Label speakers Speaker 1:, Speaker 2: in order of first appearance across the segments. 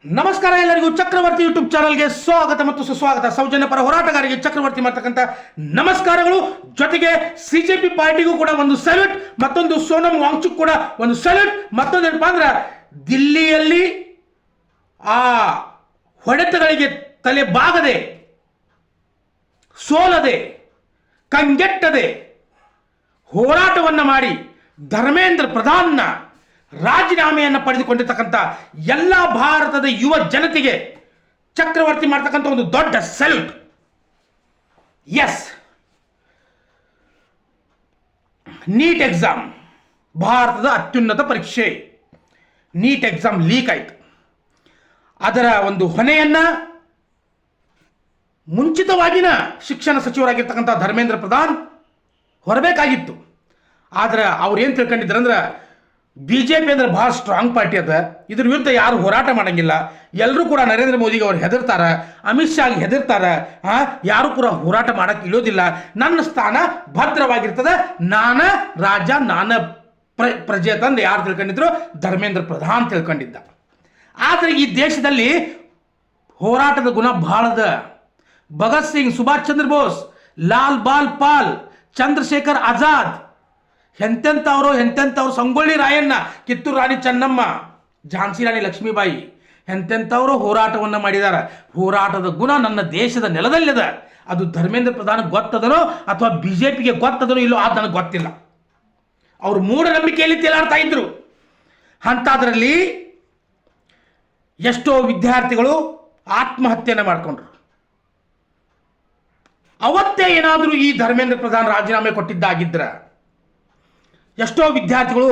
Speaker 1: ನಮಸ್ಕಾರ ಎಲ್ಲರಿಗೂ ಚಕ್ರವರ್ತಿ ಯೂಟ್ಯೂಬ್ ಚಾನಲ್ಗೆ ಸ್ವಾಗತ ಮತ್ತು ಸುಸ್ವಾಗತ. ಸೌಜನ್ಯ ಪರ ಹೋರಾಟಗಾರರಿಗೆ ಚಕ್ರವರ್ತಿ ಮಾಡ್ತಕ್ಕಂಥ ನಮಸ್ಕಾರಗಳು. ಜೊತೆಗೆ ಸಿಜೆಪಿ ಪಾರ್ಟಿಗೂ ಕೂಡ ಒಂದು ಸಲ್ಯೂಟ್, ಮತ್ತೊಂದು ಸೋನಂ ವಾಂಗ್ಚುಕ್ ಕೂಡ ಒಂದು ಸಲ್ಯೂಟ್. ಮತ್ತೊಂದು ಏನಪ್ಪಾ ಅಂದ್ರೆ ದಿಲ್ಲಿಯಲ್ಲಿ ಆ ಹೊಡೆತಗಳಿಗೆ ತಲೆ ಬಾಗದೆ, ಸೋಲದೆ, ಕಂಗೆಟ್ಟದೆ ಹೋರಾಟವನ್ನು ಮಾಡಿ ಧರ್ಮೇಂದ್ರ ಪ್ರಧಾನ್ನ ರಾಜೀನಾಮೆಯನ್ನು ಪಡೆದುಕೊಂಡಿರ್ತಕ್ಕಂಥ ಎಲ್ಲ ಭಾರತದ ಯುವ ಜನತೆಗೆ ಚಕ್ರವರ್ತಿ ಮಾಡ್ತಕ್ಕಂಥ ಒಂದು ದೊಡ್ಡ ಸಲ್ಯೂಟ್. ಎಸ್, ನೀಟ್ ಎಕ್ಸಾಮ್, ಭಾರತದ ಅತ್ಯುನ್ನತ ಪರೀಕ್ಷೆ ನೀಟ್ ಎಕ್ಸಾಮ್ ಲೀಕ್ ಆಯಿತು. ಅದರ ಒಂದು ಹೊಣೆಯನ್ನ ಮುಂಚಿತವಾಗಿನ ಶಿಕ್ಷಣ ಸಚಿವರಾಗಿರ್ತಕ್ಕಂಥ ಧರ್ಮೇಂದ್ರ ಪ್ರಧಾನ್ ಹೊರಬೇಕಾಗಿತ್ತು. ಆದ್ರೆ ಅವ್ರು ಏನು ತಿಳ್ಕೊಂಡಿದ್ರು ಅಂದ್ರೆ BJP ಅಂದ್ರೆ ಭಾಳ ಸ್ಟ್ರಾಂಗ್ ಪಾರ್ಟಿ ಅದ, ಇದ್ರ ವಿರುದ್ಧ ಯಾರು ಹೋರಾಟ ಮಾಡಂಗಿಲ್ಲ, ಎಲ್ಲರೂ ಕೂಡ ನರೇಂದ್ರ ಮೋದಿಗೆ ಅವ್ರು ಹೆದರ್ತಾರ, ಅಮಿತ್ ಶಾಗೆ ಹೆದರ್ತಾರ, ಯಾರು ಕೂಡ ಹೋರಾಟ ಮಾಡಕ್ಕೆ ಇಳಿಯೋದಿಲ್ಲ, ನನ್ನ ಸ್ಥಾನ ಭದ್ರವಾಗಿರ್ತದೆ, ನಾನ ರಾಜ ನಾನ ಪ್ರಜೆ ತಂದು ಯಾರು ತಿಳ್ಕೊಂಡಿದ್ರು ಧರ್ಮೇಂದ್ರ ಪ್ರಧಾನ್ ತಿಳ್ಕೊಂಡಿದ್ದ. ಆದರೆ ಈ ದೇಶದಲ್ಲಿ ಹೋರಾಟದ ಗುಣ ಬಹಳದ. ಭಗತ್ ಸಿಂಗ್, ಸುಭಾಷ್ ಚಂದ್ರ ಬೋಸ್, ಲಾಲ್ ಬಾಲ್ ಪಾಲ್, ಚಂದ್ರಶೇಖರ್ ಆಜಾದ್, ಎಂತೆಂಥವ್ರು ಸಂಗೊಳ್ಳಿ ರಾಯಣ್ಣ, ಕಿತ್ತೂರು ರಾಣಿ ಚೆನ್ನಮ್ಮ, ಝಾನ್ಸಿ ರಾಣಿ ಲಕ್ಷ್ಮೀಬಾಯಿ, ಎಂತೆಂಥವರು ಹೋರಾಟವನ್ನು ಮಾಡಿದ್ದಾರೆ. ಹೋರಾಟದ ಗುಣ ನನ್ನ ದೇಶದ ನೆಲದಲ್ಲಿದ. ಅದು ಧರ್ಮೇಂದ್ರ ಪ್ರಧಾನ್ ಗೊತ್ತದನೋ ಅಥವಾ BJPಗೆ ಗೊತ್ತದನೋ ಇಲ್ಲೋ ಅದು ನನಗೆ ಗೊತ್ತಿಲ್ಲ. ಅವರು ಮೂಢನಂಬಿಕೆಯಲ್ಲಿ ತೇಲಾಡ್ತಾ ಇದ್ರು. ಅಂಥದ್ರಲ್ಲಿ ಎಷ್ಟೋ ವಿದ್ಯಾರ್ಥಿಗಳು ಆತ್ಮಹತ್ಯೆಯನ್ನು ಮಾಡಿಕೊಂಡ್ರು. ಅವತ್ತೇ ಏನಾದರೂ ಈ ಧರ್ಮೇಂದ್ರ ಪ್ರಧಾನ್ ರಾಜೀನಾಮೆ ಕೊಟ್ಟಿದ್ದಾಗಿದ್ರ ಎಷ್ಟೋ ವಿದ್ಯಾರ್ಥಿಗಳು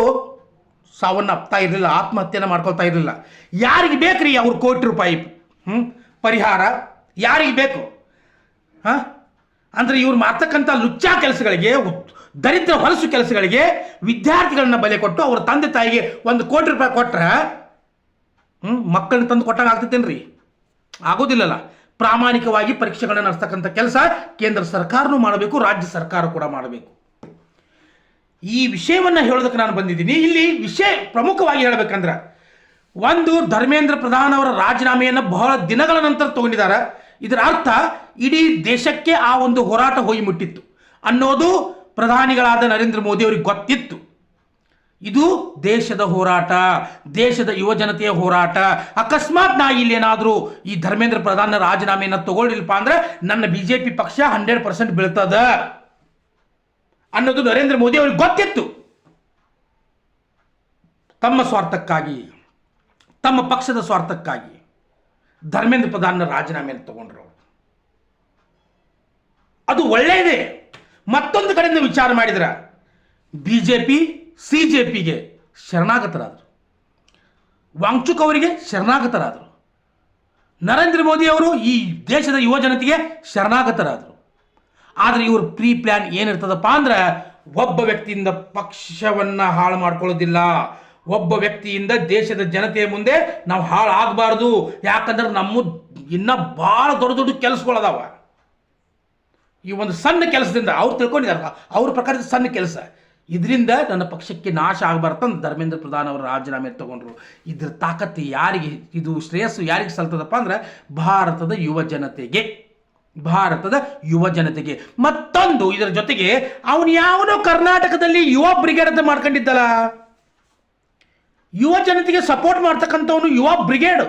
Speaker 1: ಸಾವನ್ನಪ್ತಾ ಇರಲಿಲ್ಲ, ಆತ್ಮಹತ್ಯೆಯನ್ನು ಮಾಡ್ಕೊಳ್ತಾ ಇರಲಿಲ್ಲ. ಯಾರಿಗೆ ಬೇಕ್ರಿ ಅವ್ರು ಕೋಟಿ ರೂಪಾಯಿ ಪರಿಹಾರ? ಯಾರಿಗೆ ಬೇಕು? ಅಂದರೆ ಇವ್ರು ಮಾಡ್ತಕ್ಕಂಥ ಲುಚ್ಚಾ ಕೆಲಸಗಳಿಗೆ, ದರಿದ್ರ ಹೊಲಸು ಕೆಲಸಗಳಿಗೆ ವಿದ್ಯಾರ್ಥಿಗಳನ್ನ ಬಲೆ ಕೊಟ್ಟು ಅವ್ರ ತಂದೆ ತಾಯಿಗೆ 1 ಕೋಟಿ ರೂಪಾಯಿ ಕೊಟ್ರೆ ಮಕ್ಕಳನ್ನ ತಂದು ಕೊಟ್ಟಾಗ ಆಗ್ತೈತೇನ್ರಿ? ಆಗೋದಿಲ್ಲಲ್ಲ. ಪ್ರಾಮಾಣಿಕವಾಗಿ ಪರೀಕ್ಷೆಗಳನ್ನು ನಡೆಸ್ತಕ್ಕಂಥ ಕೆಲಸ ಕೇಂದ್ರ ಸರ್ಕಾರನೂ ಮಾಡಬೇಕು, ರಾಜ್ಯ ಸರ್ಕಾರ ಕೂಡ ಮಾಡಬೇಕು. ಈ ವಿಷಯವನ್ನು ಹೇಳೋದಕ್ಕೆ ನಾನು ಬಂದಿದ್ದೀನಿ. ಇಲ್ಲಿ ವಿಷಯ ಪ್ರಮುಖವಾಗಿ ಹೇಳಬೇಕಂದ್ರೆ, ಒಂದು, ಧರ್ಮೇಂದ್ರ ಪ್ರಧಾನ್ ಅವರ ರಾಜೀನಾಮೆಯನ್ನು ಬಹಳ ದಿನಗಳ ನಂತರ ತಗೊಂಡಿದ್ದಾರೆ. ಇದರ ಅರ್ಥ ಇಡೀ ದೇಶಕ್ಕೆ ಆ ಒಂದು ಹೋರಾಟ ಹೋಗಿ ಮುಟ್ಟಿತ್ತು ಅನ್ನೋದು ಪ್ರಧಾನಿಗಳಾದ ನರೇಂದ್ರ ಮೋದಿ ಅವರಿಗೆ ಗೊತ್ತಿತ್ತು. ಇದು ದೇಶದ ಹೋರಾಟ, ದೇಶದ ಯುವ ಜನತೆಯ ಹೋರಾಟ. ಅಕಸ್ಮಾತ್ ನಾ ಇಲ್ಲಿ ಏನಾದರೂ ಈ ಧರ್ಮೇಂದ್ರ ಪ್ರಧಾನ್ ರಾಜೀನಾಮೆಯನ್ನು ತಗೊಳ್ಳಿಲ್ಲಪ್ಪ ಅಂದ್ರೆ ನನ್ನ BJP ಪಕ್ಷ 100% ಬೀಳ್ತದ ಅನ್ನೋದು ನರೇಂದ್ರ ಮೋದಿ ಅವರಿಗೆ ಗೊತ್ತಿತ್ತು. ತಮ್ಮ ಸ್ವಾರ್ಥಕ್ಕಾಗಿ, ತಮ್ಮ ಪಕ್ಷದ ಸ್ವಾರ್ಥಕ್ಕಾಗಿ ಧರ್ಮೇಂದ್ರ ಪ್ರಧಾನ್ ರಾಜೀನಾಮೆಯನ್ನು ತಗೊಂಡ್ರು. ಅದು ಒಳ್ಳೆಯದೇ. ಮತ್ತೊಂದು ಕಡೆಯಿಂದ ವಿಚಾರ ಮಾಡಿದ್ರೆ BJP CJPಗೆ ಶರಣಾಗತರಾದರು, ವಾಂಗ್ಚುಕ್ ಅವರಿಗೆ ಶರಣಾಗತರಾದರು, ನರೇಂದ್ರ ಮೋದಿ ಅವರು ಈ ದೇಶದ ಯುವ ಜನತೆಗೆ ಶರಣಾಗತರಾದರು. ಆದರೆ ಇವ್ರ ಪ್ರೀ ಪ್ಲ್ಯಾನ್ ಏನಿರ್ತದಪ್ಪ ಅಂದ್ರೆ, ಒಬ್ಬ ವ್ಯಕ್ತಿಯಿಂದ ಪಕ್ಷವನ್ನು ಹಾಳು ಮಾಡ್ಕೊಳ್ಳೋದಿಲ್ಲ, ಒಬ್ಬ ವ್ಯಕ್ತಿಯಿಂದ ದೇಶದ ಜನತೆಯ ಮುಂದೆ ನಾವು ಹಾಳಾಗಬಾರ್ದು. ಯಾಕಂದ್ರೆ ನಮ್ಮ ಇನ್ನೂ ಭಾಳ ದೊಡ್ಡ ದೊಡ್ಡ ಕೆಲಸಗಳದಾವ. ಈ ಒಂದು ಸಣ್ಣ ಕೆಲಸದಿಂದ ಅವ್ರು ತಿಳ್ಕೊಂಡಿದ್ದಾರೆ, ಅವ್ರ ಪ್ರಕಾರದ ಸಣ್ಣ ಕೆಲಸ, ಇದರಿಂದ ನನ್ನ ಪಕ್ಷಕ್ಕೆ ನಾಶ ಆಗಬಾರ್ದಂತ ಧರ್ಮೇಂದ್ರ ಪ್ರಧಾನ್ ಅವರು ರಾಜೀನಾಮೆ ತಗೊಂಡ್ರು. ಇದ್ರ ತಾಕತ್ತು ಯಾರಿಗೆ, ಇದು ಶ್ರೇಯಸ್ಸು ಯಾರಿಗೆ ಸಲ್ತದಪ್ಪ ಅಂದ್ರೆ ಭಾರತದ ಯುವ ಜನತೆಗೆ, ಭಾರತದ ಯುವ ಜನತೆಗೆ. ಮತ್ತೊಂದು, ಇದರ ಜೊತೆಗೆ ಅವನು ಯಾವನೋ ಕರ್ನಾಟಕದಲ್ಲಿ ಯುವ ಬ್ರಿಗೇಡ್ ಅಂತ ಮಾಡ್ಕೊಂಡಿದ್ದಲ್ಲ, ಯುವ ಜನತೆಗೆ ಸಪೋರ್ಟ್ ಮಾಡ್ತಕ್ಕಂಥವನು ಯುವ ಬ್ರಿಗೇಡ್.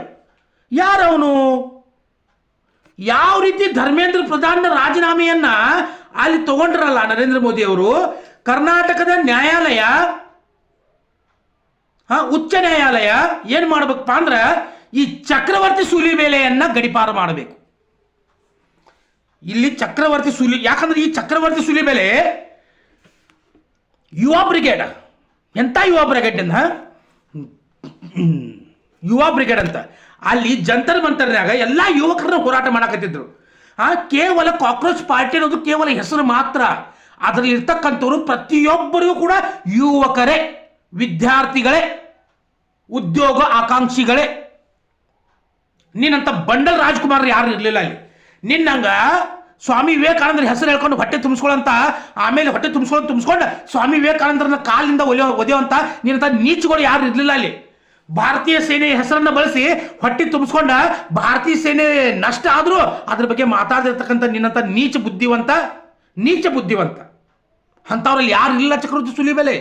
Speaker 1: ಯಾರವನು? ಯಾವ ರೀತಿ ಧರ್ಮೇಂದ್ರ ಪ್ರಧಾನ್ ರಾಜೀನಾಮೆಯನ್ನ ಅಲ್ಲಿ ತಗೊಂಡ್ರಲ್ಲ ನರೇಂದ್ರ ಮೋದಿ ಅವರು, ಕರ್ನಾಟಕದ ನ್ಯಾಯಾಲಯ, ಉಚ್ಚ ನ್ಯಾಯಾಲಯ ಏನು ಮಾಡ್ಬೇಕಪ್ಪ ಅಂದ್ರೆ ಈ ಚಕ್ರವರ್ತಿ ಸೂಲಿಬೇಲೆಯನ್ನ ಗಡಿಪಾರು ಮಾಡಬೇಕು. ಇಲ್ಲಿ ಚಕ್ರವರ್ತಿ ಸೂಲಿ, ಯಾಕಂದ್ರೆ ಈ ಚಕ್ರವರ್ತಿ ಸೂಲಿಬೇಲೆ ಯುವ ಬ್ರಿಗೇಡ್. ಎಂತ ಯುವ ಬ್ರಿಗೇಡ್ ಅಂತ, ಯುವ ಬ್ರಿಗೇಡ್ ಅಂತ ಅಲ್ಲಿ ಜಂತರ್ ಮಂತರ್ನಾಗ ಎಲ್ಲ ಯುವಕರನ್ನ ಹೋರಾಟ ಮಾಡಕತ್ತಿದ್ರು. ಕೇವಲ ಕಾಕ್ರೋಚ್ ಪಾರ್ಟಿ ಅನ್ನೋದು ಕೇವಲ ಹೆಸರು ಮಾತ್ರ. ಅದರಲ್ಲಿ ಇರ್ತಕ್ಕಂಥವ್ರು ಪ್ರತಿಯೊಬ್ಬರಿಗೂ ಕೂಡ ಯುವಕರೇ, ವಿದ್ಯಾರ್ಥಿಗಳೇ, ಉದ್ಯೋಗ ಆಕಾಂಕ್ಷಿಗಳೇ. ನೀನಂತ ಬಂಡಲ್ ರಾಜ್ಕುಮಾರ್ ಯಾರು ಇರಲಿಲ್ಲ ಅಲ್ಲಿ. ನಿನ್ನಂಗ ಸ್ವಾಮಿ ವಿವೇಕಾನಂದರ ಹೆಸರು ಹೇಳ್ಕೊಂಡು ಹೊಟ್ಟೆ ತುಂಬಿಸ್ಕೊಳ್ಳಂತ, ಆಮೇಲೆ ಹೊಟ್ಟೆ ತುಂಬಿಸ್ಕೊಂಡು ಸ್ವಾಮಿ ವಿವೇಕಾನಂದರನ್ನ ಕಾಲಿಂದ ಒದೆಯುವಂತ ನೀನಂತ ನೀಚುಗಳು ಯಾರು ಇರಲಿಲ್ಲ ಅಲ್ಲಿ. ಭಾರತೀಯ ಸೇನೆ ಹೆಸರನ್ನು ಬಳಸಿ ಹೊಟ್ಟಿ ತುಂಬಿಸ್ಕೊಂಡ ಭಾರತೀಯ ಸೇನೆ ನಷ್ಟ ಆದರೂ ಅದ್ರ ಬಗ್ಗೆ ಮಾತಾಡಿರ್ತಕ್ಕಂಥ ನಿನ್ನಂಥ ನೀಚ ಬುದ್ಧಿವಂತ ಅಂಥವ್ರಲ್ಲಿ ಯಾರು ಇಲ್ಲ ಚಕ್ರವರ್ತಿ ಸೂಲಿಬೆಲೆ.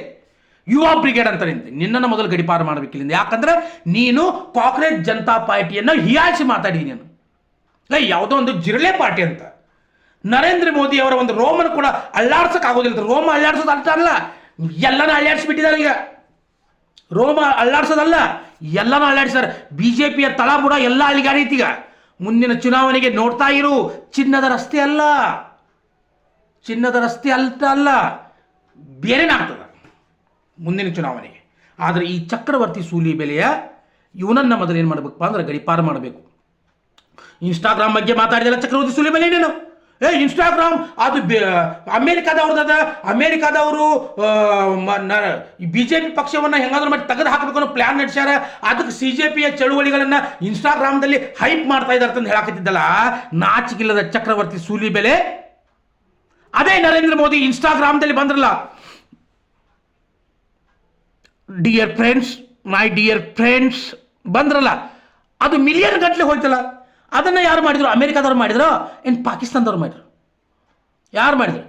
Speaker 1: ಯುವ ಬ್ರಿಗೇಡ್ ಅಂತ ನಿನ್ನನ್ನು ಮೊದಲು ಗಡಿಪಾರು ಮಾಡಬೇಕಿಲ್ಲ. ಯಾಕಂದ್ರೆ ನೀನು ಕಾಂಗ್ರೆಸ್ ಜನತಾ ಪಾರ್ಟಿಯನ್ನು ಹಿಯಾಳಿಸಿ ಮಾತಾಡಿ. ನೀನು ಯಾವುದೋ ಒಂದು ಜಿರಳೆ ಪಾರ್ಟಿ ಅಂತ ನರೇಂದ್ರ ಮೋದಿ ಅವರ ಒಂದು ರೋಮನ್ ಕೂಡ ಅಳ್ಳಾಡ್ಸೋಕ್ಕಾಗೋದಿಲ್ಲ. ರೋಮ ಅಳ್ಳಾಡ್ಸೋದು ಅರ್ಥ ಅಲ್ಲ, ಎಲ್ಲನೂ ಅಳ್ಳಾಡಿಸ್ಬಿಟ್ಟಿದ್ದಾರೆ. ಈಗ ರೋಮ ಅಳ್ಳಾಡ್ಸೋದಲ್ಲ, ಎಲ್ಲನೂ ಅಳ್ಳಾಡಿಸ್ತಾರೆ. ಬಿಜೆಪಿಯ ತಳಬುಡ ಎಲ್ಲ ಅಲ್ಲಿಗಾಡೈತಿ. ಈಗ ಮುಂದಿನ ಚುನಾವಣೆಗೆ ನೋಡ್ತಾ ಇರು. ಚಿನ್ನದ ರಸ್ತೆ ಅಲ್ಲ, ಬೇರೆನಾಗ್ತದೆ ಮುಂದಿನ ಚುನಾವಣೆಗೆ. ಆದರೆ ಈ ಚಕ್ರವರ್ತಿ ಸೂಲಿಬೆಲೆಯ ಇವನನ್ನು ಮೊದಲು ಏನು ಮಾಡಬೇಕಪ್ಪ ಅಂದ್ರೆ ಗಡಿಪಾರು ಮಾಡಬೇಕು. ಇನ್ಸ್ಟಾಗ್ರಾಮ್ ಬಗ್ಗೆ ಮಾತಾಡಿದಲ್ಲ ಚಕ್ರವರ್ತಿ ಸೂಲಿಬೆಲೆ. ನೀನು ಇನ್ಸ್ಟಾಗ್ರಾಮ್ ಅದು ಅಮೇರಿಕಾದವರು ಬಿಜೆಪಿ ಪಕ್ಷವನ್ನು ಹೆಂಗಾದ್ರೂ ಮಾಡಿ ತೆಗೆದು ಹಾಕಬೇಕು ಅನ್ನೋ ಪ್ಲಾನ್ ನಡೆಸ್ಯಾರ. ಅದಕ್ಕೆ CJPಯ ಚಳುವಳಿಗಳನ್ನು ಇನ್ಸ್ಟಾಗ್ರಾಮ್ದಲ್ಲಿ ಹೈಪ್ ಮಾಡ್ತಾ ಇದ್ದಾರೆ ಅಂತ ಹೇಳಾಕತ್ತಿದ್ದಲ್ಲ ನಾಚಿಕಿಲ್ಲದ ಚಕ್ರವರ್ತಿ ಸೂಲಿಬೆಲೆ. ಅದೇ ನರೇಂದ್ರ ಮೋದಿ ಇನ್ಸ್ಟಾಗ್ರಾಮ್ದಲ್ಲಿ ಬಂದ್ರಲ್ಲ, ಮೈ ಡಿಯರ್ ಫ್ರೆಂಡ್ಸ್ ಬಂದ್ರಲ್ಲ, ಅದು ಮಿಲಿಯನ್ ಗಟ್ಟಲೆ ಹೋಯ್ತಲ್ಲ. ಅದನ್ನು ಯಾರು ಮಾಡಿದ್ರು? ಅಮೇರಿಕಾದವ್ರು ಮಾಡಿದ್ರು ಏನು ಪಾಕಿಸ್ತಾನದವ್ರು ಮಾಡಿದ್ರು? ಯಾರು ಮಾಡಿದ್ರು?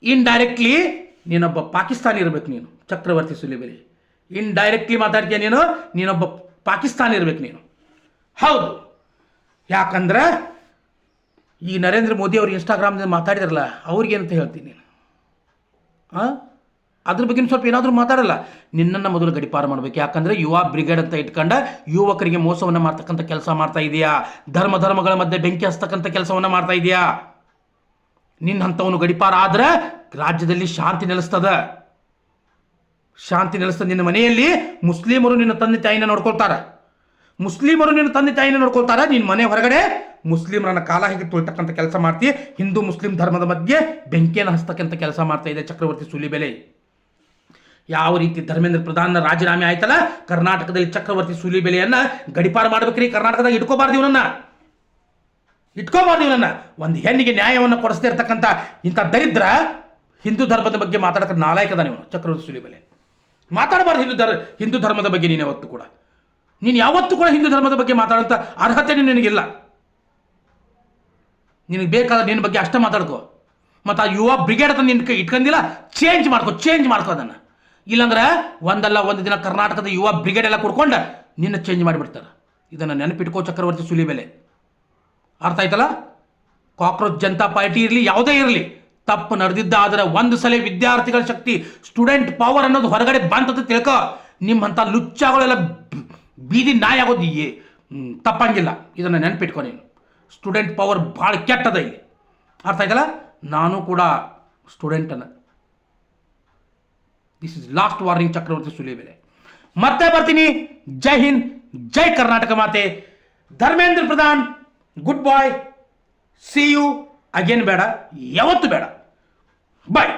Speaker 1: ಇಂಡೈರೆಕ್ಟ್ಲಿ ನೀನೊಬ್ಬ ಪಾಕಿಸ್ತಾನಿ ಇರಬೇಕು. ನೀನು ಚಕ್ರವರ್ತಿ ಸೂಲಿಬೆಲೆ ಇಂಡೈರೆಕ್ಟ್ಲಿ ಮಾತಾಡ್ತೀಯ. ನೀನೊಬ್ಬ ಪಾಕಿಸ್ತಾನಿ ಇರಬೇಕು ನೀನು. ಹೌದು, ಯಾಕಂದ್ರೆ ಈ ನರೇಂದ್ರ ಮೋದಿ ಅವರು ಇನ್ಸ್ಟಾಗ್ರಾಮ್ನಲ್ಲಿ ಮಾತಾಡಿದ್ರಲ್ಲ, ಅವ್ರಿಗೇನಂತ ಹೇಳ್ತೀನಿ ನೀನು? ಅದ್ರ ಬಗ್ಗೆ ಸ್ವಲ್ಪ ಏನಾದರೂ ಮಾತಾಡಲ್ಲ. ನಿನ್ನನ್ನು ಮೊದಲು ಗಡಿಪಾರು ಮಾಡಬೇಕು. ಯಾಕಂದರೆ ಯುವ ಬ್ರಿಗೇಡ್ ಅಂತ ಇಟ್ಕೊಂಡ ಯುವಕರಿಗೆ ಮೋಸವನ್ನು ಮಾಡ್ತಕ್ಕಂಥ ಕೆಲಸ ಮಾಡ್ತಾ ಇದೆಯಾ, ಧರ್ಮಗಳ ಮಧ್ಯೆ ಬೆಂಕಿ ಹಚ್ಚತಕ್ಕಂಥ ಕೆಲಸವನ್ನು ಮಾಡ್ತಾ ಇದೆಯಾ. ನಿನ್ನಂಥವನು ಗಡಿಪಾರ ಆದ್ರೆ ರಾಜ್ಯದಲ್ಲಿ ಶಾಂತಿ ನೆಲೆಸ್ತದೆ. ನಿನ್ನ ಮನೆಯಲ್ಲಿ ಮುಸ್ಲಿಮರು ನಿನ್ನ ತಂದೆ ತಾಯಿನ ನೋಡ್ಕೊಳ್ತಾರೆ. ನಿನ್ನ ಮನೆ ಹೊರಗಡೆ ಮುಸ್ಲಿಮರನ್ನ ಕಾಲ ಹೇಗೆ ತೊಳ್ತಕ್ಕಂಥ ಕೆಲಸ ಮಾಡ್ತೀಯ. ಹಿಂದೂ ಮುಸ್ಲಿಂ ಧರ್ಮದ ಮಧ್ಯೆ ಬೆಂಕಿಯನ್ನು ಹಚ್ಚತಕ್ಕಂಥ ಕೆಲಸ ಮಾಡ್ತಾ ಇದೆ ಚಕ್ರವರ್ತಿ ಸೂಲಿಬೆಲೆ. ಯಾವ ರೀತಿ ಧರ್ಮೇಂದ್ರ ಪ್ರಧಾನ ರಾಜೀನಾಮೆ ಆಯ್ತಲ್ಲ, ಕರ್ನಾಟಕದಲ್ಲಿ ಚಕ್ರವರ್ತಿ ಸೂಲಿಬೆಲೆಯನ್ನ ಗಡಿಪಾರು ಮಾಡ್ಬೇಕ್ರಿ. ಕರ್ನಾಟಕದಾಗ ಇಟ್ಕೋಬಾರ್ದು ಇವನನ್ನ. ಒಂದು ಹೆಣ್ಣಿಗೆ ನ್ಯಾಯವನ್ನು ಕೊಡಿಸ್ತಾ ಇರ್ತಕ್ಕಂಥ ಇಂಥ ದರಿದ್ರ ಹಿಂದೂ ಧರ್ಮದ ಬಗ್ಗೆ ಮಾತಾಡಕ್ಕೆ ನಾಲಾಯಕದ ನೀವು ಚಕ್ರವರ್ತಿ ಸೂಲಿಬೆಲೆ. ಮಾತಾಡಬಾರ್ದು ಹಿಂದೂ ಧರ್ಮದ ಬಗ್ಗೆ. ನೀನು ಯಾವತ್ತೂ ಕೂಡ ಹಿಂದೂ ಧರ್ಮದ ಬಗ್ಗೆ ಮಾತಾಡೋಂಥ ಅರ್ಹತೆ ನಿನಗಿಲ್ಲ. ನಿನಗೆ ಬೇಕಾದ ನಿನ್ನ ಬಗ್ಗೆ ಅಷ್ಟೇ ಮಾತಾಡ್ಕೋ. ಮತ್ತು ಆ ಯುವ ಬ್ರಿಗೇಡ್ ಅಂತ ನಿನ್ನ ಇಟ್ಕೊಂಡಿಲ್ಲ, ಚೇಂಜ್ ಮಾಡ್ಕೋ ಅದನ್ನು. ಇಲ್ಲಾಂದ್ರೆ ಒಂದಲ್ಲ ಒಂದು ದಿನ ಕರ್ನಾಟಕದ ಯುವ ಬ್ರಿಗೇಡ್ ಎಲ್ಲ ಕುಡ್ಕೊಂಡು ನಿನ್ನ ಚೇಂಜ್ ಮಾಡಿಬಿಡ್ತಾರೆ. ಇದನ್ನು ನೆನಪಿಟ್ಕೋ ಚಕ್ರವರ್ತಿ ಸೂಲಿಬೆಲೆ. ಅರ್ಥ ಆಯ್ತಲ್ಲ? ಕಾಕ್ರೋಚ್ ಜನತಾ ಪಾರ್ಟಿ ಇರಲಿ, ಯಾವುದೇ ಇರಲಿ, ತಪ್ಪು ನಡೆದಿದ್ದಾದರೆ ಒಂದು ಸಲ ವಿದ್ಯಾರ್ಥಿಗಳ ಶಕ್ತಿ, ಸ್ಟೂಡೆಂಟ್ ಪವರ್ ಅನ್ನೋದು ಹೊರಗಡೆ ಬಂತಂತ ತಿಳ್ಕೊ. ನಿಮ್ಮಂಥ ಲುಚ್ಚಾಗಳೆಲ್ಲ ಬೀದಿ ನಾಯಿ ಆಗೋದು ತಪ್ಪಂಗಿಲ್ಲ. ಇದನ್ನು ನೆನಪಿಟ್ಕೊ ನೀನು. ಸ್ಟೂಡೆಂಟ್ ಪವರ್ ಭಾಳ ಕೆಟ್ಟದ ಇಲ್ಲಿ. ಅರ್ಥ ಆಯ್ತಲ್ಲ? ನಾನು ಕೂಡ ಸ್ಟೂಡೆಂಟನ್ನು. This is last warning Chakravarthy Sulibele. ಮತ್ತೆ ಬರ್ತೀನಿ. ಜೈ ಹಿಂದ್, ಜೈ ಕರ್ನಾಟಕ ಮಾತೆ. Dharmendra Pradhan good boy. See you again. ಬೇಡ, ಯಾವತ್ತು ಬೇಡ. ಬಾಯ್.